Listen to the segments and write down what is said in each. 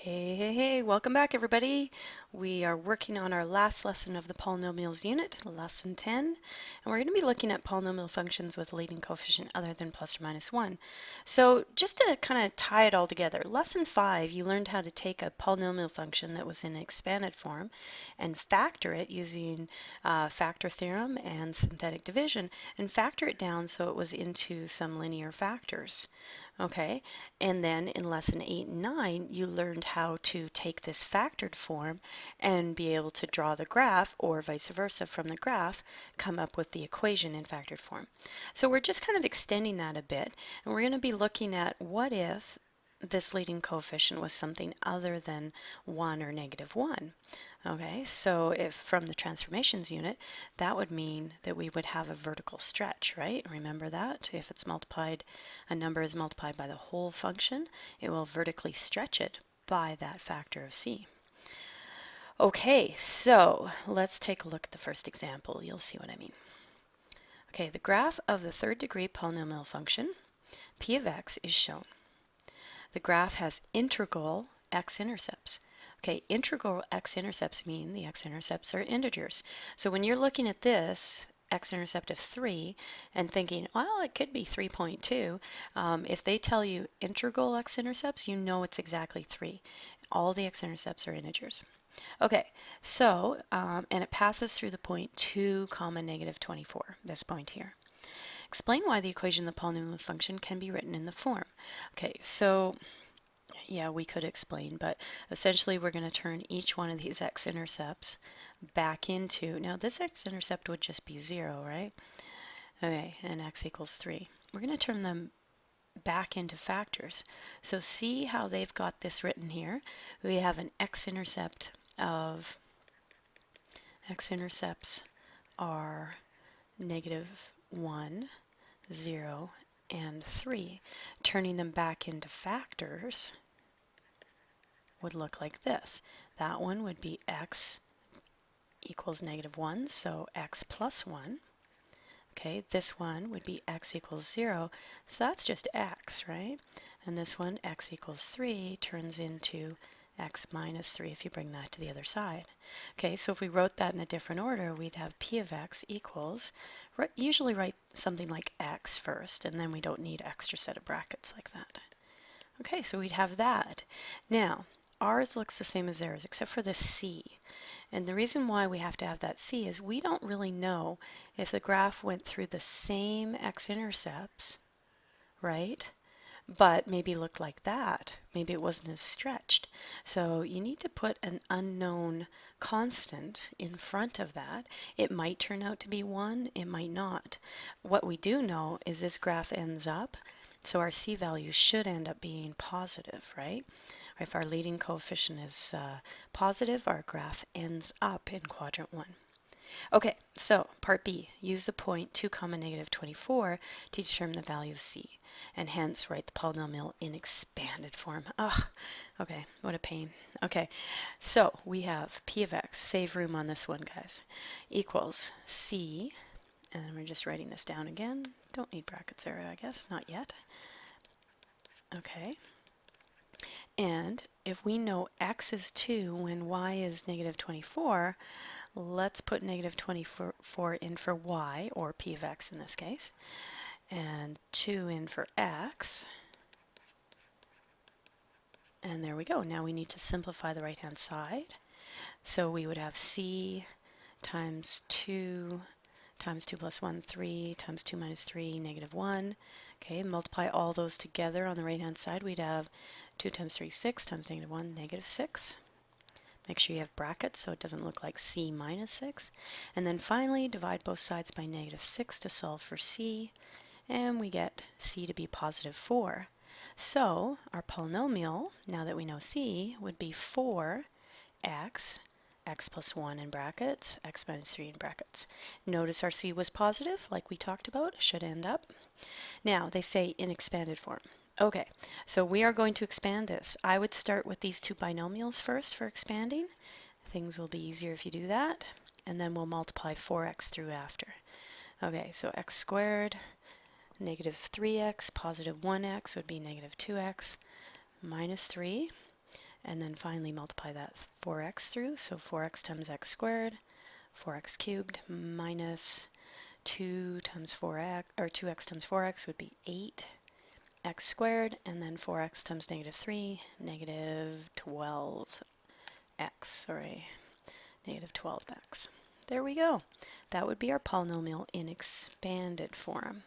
Hey, welcome back everybody. We are working on our last lesson of the polynomials unit, lesson 10, and we're going to be looking at polynomial functions with a leading coefficient other than plus or minus 1. So just to kind of tie it all together, lesson 5, you learned how to take a polynomial function that was in expanded form and factor it using factor theorem and synthetic division and factor it down so it was into some linear factors. Okay, and then in lesson 8 and 9, you learned how to take this factored form and be able to draw the graph, or vice versa from the graph, come up with the equation in factored form. So we're just kind of extending that a bit, and we're going to be looking at what if this leading coefficient was something other than 1 or negative 1. Okay, so if from the transformations unit, that would mean that we would have a vertical stretch, right? Remember that? If it's multiplied, a number is multiplied by the whole function, it will vertically stretch it by that factor of c. Okay, so let's take a look at the first example. You'll see what I mean. Okay, the graph of the third degree polynomial function, p of x, is shown. The graph has integral x-intercepts. Okay, integral x-intercepts mean the x-intercepts are integers. So when you're looking at this x-intercept of 3 and thinking, well, it could be 3.2, if they tell you integral x-intercepts, you know it's exactly 3. All the x-intercepts are integers. Okay, so, and it passes through the point 2 comma negative 24, this point here. Explain why the equation of the polynomial function can be written in the form. Okay, so yeah, we could explain, but essentially we're going to turn each one of these x-intercepts back into, now this x-intercept would just be 0, right? Okay, and x equals 3. We're going to turn them back into factors. So see how they've got this written here. We have an x-intercept of, x-intercepts are negative 1, 0, and 3. Turning them back into factors would look like this. That one would be x equals negative 1, so x plus 1. Okay, this one would be x equals 0, so that's just x, right? And this one, x equals 3, turns into x minus 3 if you bring that to the other side. Okay, so if we wrote that in a different order, we'd have p of x equals, usually write something like x first, and then we don't need extra set of brackets like that. Okay, so we'd have that. Now, ours looks the same as theirs, except for the c. And the reason why we have to have that c is we don't really know if the graph went through the same x-intercepts, right? But maybe looked like that. Maybe it wasn't as stretched. So you need to put an unknown constant in front of that. It might turn out to be 1, it might not. What we do know is this graph ends up, so our c value should end up being positive, right? If our leading coefficient is positive, our graph ends up in quadrant 1. Okay, so part B, use the point 2 comma negative 24 to determine the value of c, and hence write the polynomial in expanded form. Ugh, okay, what a pain. Okay, so we have p of x, save room on this one, guys, equals c, and we're just writing this down again. Don't need brackets there, I guess, not yet. Okay, and if we know x is 2 when y is negative 24, let's put negative 24 in for y, or p of x in this case, and 2 in for x. And there we go. Now we need to simplify the right-hand side. So we would have c times 2 times 2 plus 1, 3, times 2 minus 3, negative 1. Okay, multiply all those together on the right-hand side. We'd have 2 times 3, 6, times negative 1, negative 6. Make sure you have brackets so it doesn't look like c minus 6. And then finally, divide both sides by negative 6 to solve for c, and we get c to be positive 4. So our polynomial, now that we know c, would be 4x, x plus 1 in brackets, x minus 3 in brackets. Notice our c was positive, like we talked about, should end up. Now, they say in expanded form. Okay, so we are going to expand this. I would start with these two binomials first for expanding. Things will be easier if you do that. And then we'll multiply 4x through after. Okay, so x squared, negative 3x, positive 1x would be negative 2x minus 3. and then finally multiply that 4x through. So 4x times x squared, 4x cubed minus 2 times 4x, or 2x times 4x would be 8x squared, and then 4x times negative 3, negative 12x, sorry, negative 12x. There we go. That would be our polynomial in expanded form.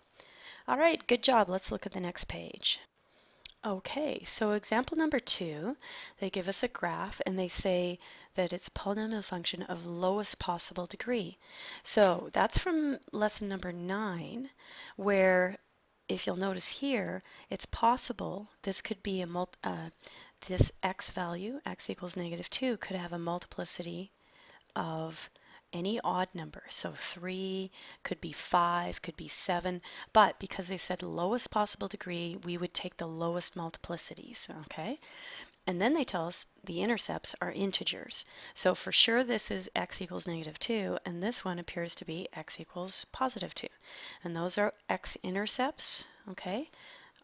All right, good job. Let's look at the next page. Okay, so example number 2, they give us a graph and they say that it's a polynomial function of lowest possible degree. So that's from lesson number 9, where if you'll notice here, it's possible this could be this x value, x equals negative 2, could have a multiplicity of any odd number. So 3 could be 5, could be 7, but because they said lowest possible degree, we would take the lowest multiplicities, okay? And then they tell us the intercepts are integers. So for sure this is x equals negative 2, and this one appears to be x equals positive 2. And those are x-intercepts, okay,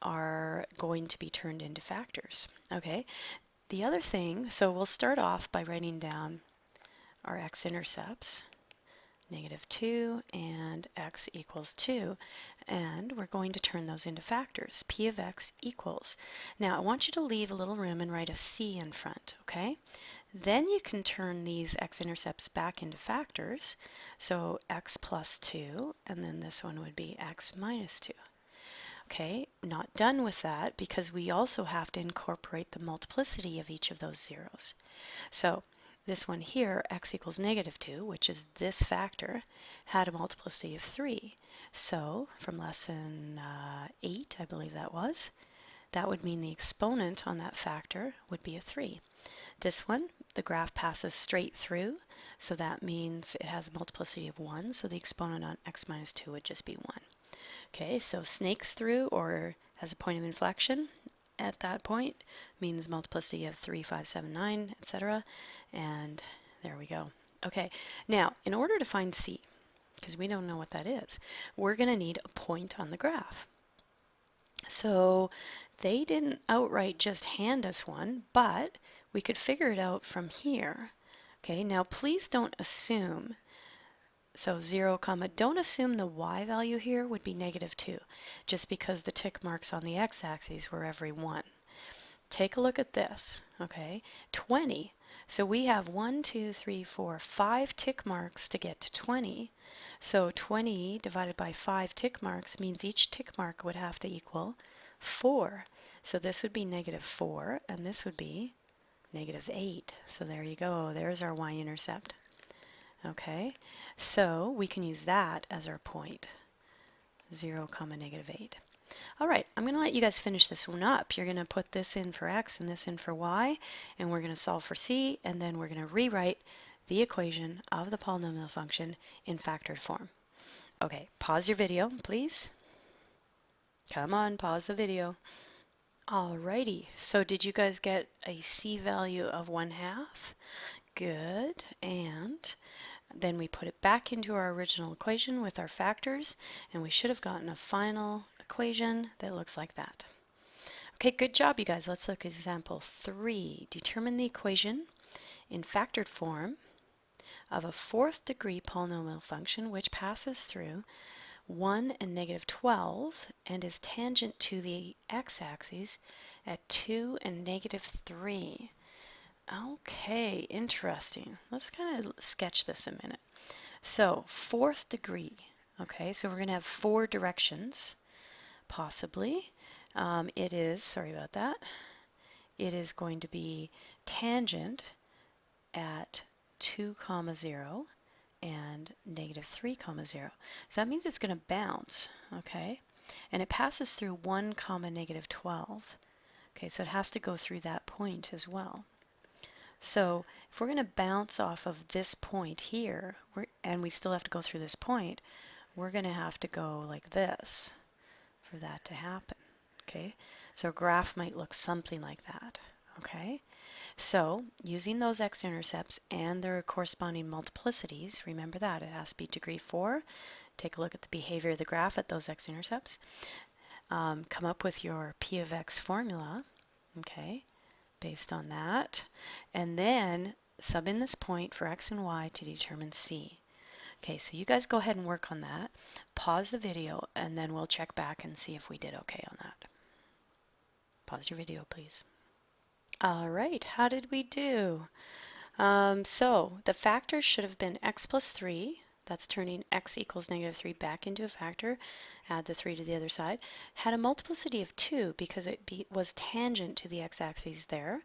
are going to be turned into factors, okay? The other thing, so we'll start off by writing down our x-intercepts, negative 2 and x equals 2, and we're going to turn those into factors. P of x equals. Now I want you to leave a little room and write a c in front, okay? Then you can turn these x-intercepts back into factors, so x plus 2, and then this one would be x minus 2. Okay, not done with that because we also have to incorporate the multiplicity of each of those zeros. So this one here, x equals negative 2, which is this factor, had a multiplicity of 3. So from lesson 8, I believe that was, that would mean the exponent on that factor would be a 3. This one, the graph passes straight through, so that means it has a multiplicity of 1, so the exponent on x minus 2 would just be 1. Okay, so snakes through or has a point of inflection at that point means multiplicity of 3, 5, 7, 9, etc. And there we go. Okay, now in order to find c, because we don't know what that is, we're going to need a point on the graph. So they didn't outright just hand us one, but we could figure it out from here. Okay, now please don't assume, so 0, don't assume the y value here would be negative 2, just because the tick marks on the x-axis were every 1. Take a look at this, okay? 20. So we have 1, 2, 3, 4, 5 tick marks to get to 20. So 20 divided by 5 tick marks means each tick mark would have to equal 4. So this would be negative 4, and this would be negative 8. So there you go. There's our y-intercept. Okay, so we can use that as our point, 0, negative 8. All right, I'm going to let you guys finish this one up. You're going to put this in for x and this in for y, and we're going to solve for c, and then we're going to rewrite the equation of the polynomial function in factored form. Okay, pause your video, please. Come on, pause the video. Alrighty, so did you guys get a c value of 1/2? Good, and then we put it back into our original equation with our factors, and we should have gotten a final equation that looks like that. Okay, good job, you guys. Let's look at example 3. Determine the equation in factored form of a 4th degree polynomial function which passes through 1 and negative 12 and is tangent to the x-axis at 2 and negative 3. Okay, interesting. Let's kind of sketch this a minute. So 4th degree, okay, so we're going to have 4 directions, possibly. It is, sorry about that, it is going to be tangent at 2, 0 and negative 3, 0. So that means it's going to bounce, okay, and it passes through 1, negative 12. Okay, so it has to go through that point as well. So if we're going to bounce off of this point here, and we still have to go through this point, we're going to have to go like this for that to happen. Okay, so a graph might look something like that. Okay, so using those x-intercepts and their corresponding multiplicities, remember that it has to be degree 4. Take a look at the behavior of the graph at those x-intercepts. Come up with your p of x formula. Okay. based on that, and then sub in this point for x and y to determine c. Okay, so you guys go ahead and work on that. Pause the video, and then we'll check back and see if we did okay on that. Pause your video, please. All right, how did we do? So the factors should have been x plus 3. That's turning x equals -3 back into a factor. Add the 3 to the other side. Had a multiplicity of 2 because it was tangent to the x-axis there.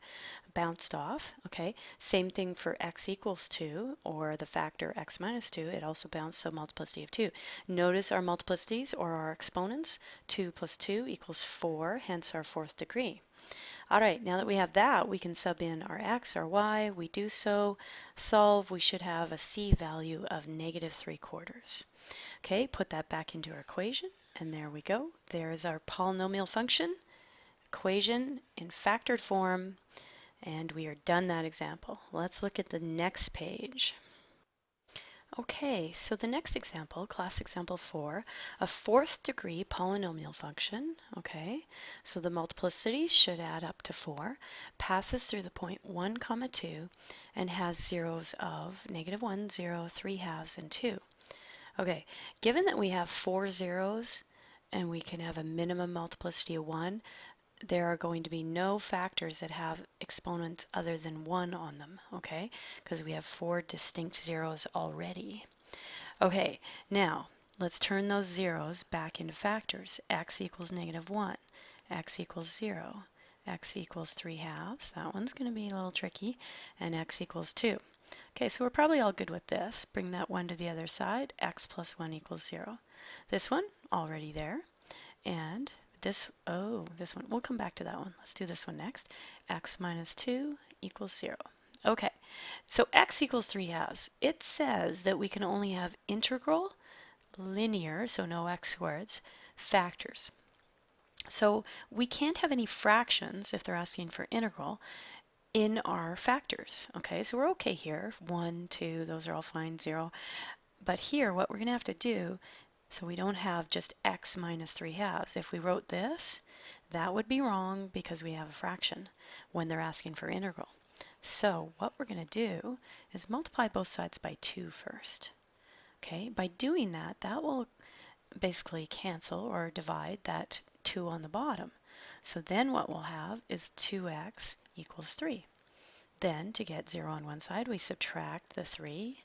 Bounced off. Okay. Same thing for x equals 2, or the factor x minus 2. It also bounced, so multiplicity of 2. Notice our multiplicities, or our exponents. 2 plus 2 equals 4, hence our fourth degree. All right, now that we have that, we can sub in our x, our y. We do so, solve, we should have a c value of -3/4. Okay, put that back into our equation, and there we go. There's our polynomial function equation in factored form, and we are done that example. Let's look at the next page. Okay, so the next example, class example 4, a fourth degree polynomial function. Okay, so the multiplicities should add up to 4, passes through the point 1, 2, and has zeros of -1, 0, 3/2, and 2. Okay, given that we have 4 zeros and we can have a minimum multiplicity of 1, there are going to be no factors that have exponents other than 1 on them, okay? Because we have 4 distinct zeros already. Okay, now let's turn those zeros back into factors. X equals -1, x equals 0, x equals 3/2. That one's going to be a little tricky, and x equals 2. Okay, so we're probably all good with this. Bring that 1 to the other side. X plus 1 equals 0. This one, already there. And this one, we'll come back to that one. Let's do this one next. X minus 2 equals 0. Okay, so x equals 3/2. It says that we can only have integral, linear, so no x squareds, factors. So we can't have any fractions if they're asking for integral in our factors. Okay, so we're okay here. 1, 2, those are all fine, 0. But here, what we're going to have to do, so we don't have just x minus 3/2. If we wrote this, that would be wrong because we have a fraction when they're asking for integral. So what we're going to do is multiply both sides by 2 first. Okay, by doing that, that will basically cancel or divide that 2 on the bottom. So then what we'll have is 2x equals 3. Then to get 0 on one side, we subtract the 3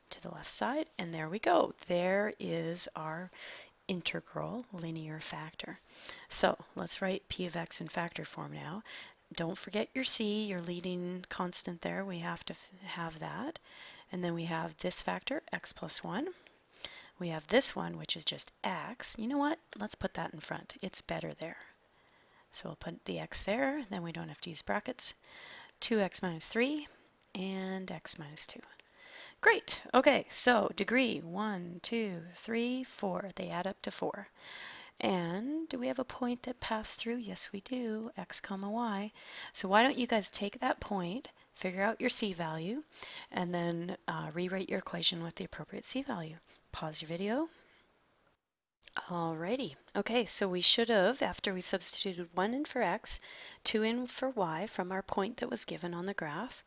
to the left side, and there we go. There is our integral linear factor. So let's write p of x in factor form now. Don't forget your c, your leading constant there. We have to have that. And then we have this factor, x plus 1. We have this one, which is just x. You know what? Let's put that in front. It's better there. So we'll put the x there, then we don't have to use brackets. 2x minus 3 and x minus 2. Great. Okay, so degree 1, 2, 3, 4. They add up to 4. And do we have a point that passed through? Yes, we do. X comma y. So why don't you guys take that point, figure out your c value, and then rewrite your equation with the appropriate c value. Pause your video. Alrighty. Okay, so we should have, after we substituted 1 in for x, 2 in for y from our point that was given on the graph,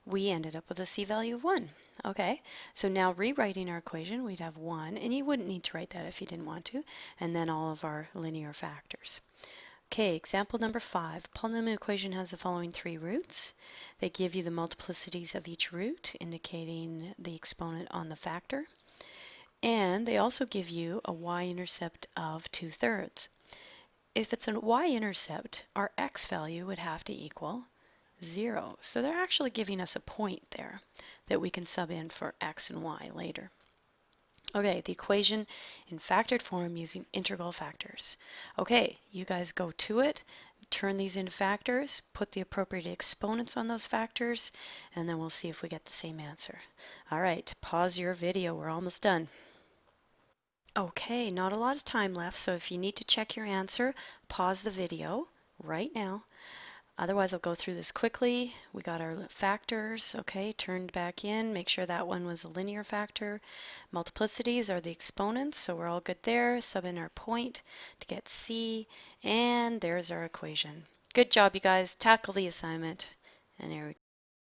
we ended up with a c value of 1. Okay, so now rewriting our equation, we'd have 1, and you wouldn't need to write that if you didn't want to, and then all of our linear factors. Okay, example number 5. Polynomial equation has the following 3 roots. They give you the multiplicities of each root, indicating the exponent on the factor. And they also give you a y-intercept of 2/3. If it's a y-intercept, our x value would have to equal 0. So they're actually giving us a point there that we can sub in for x and y later. Okay, the equation in factored form using integral factors. Okay, you guys go to it, turn these into factors, put the appropriate exponents on those factors, and then we'll see if we get the same answer. All right, pause your video. We're almost done. Okay, not a lot of time left, so if you need to check your answer, pause the video right now. Otherwise, I'll go through this quickly. We got our factors, okay, turned back in. Make sure that one was a linear factor. Multiplicities are the exponents, so we're all good there. Sub in our point to get c, and there's our equation. Good job, you guys. Tackle the assignment. And there we go.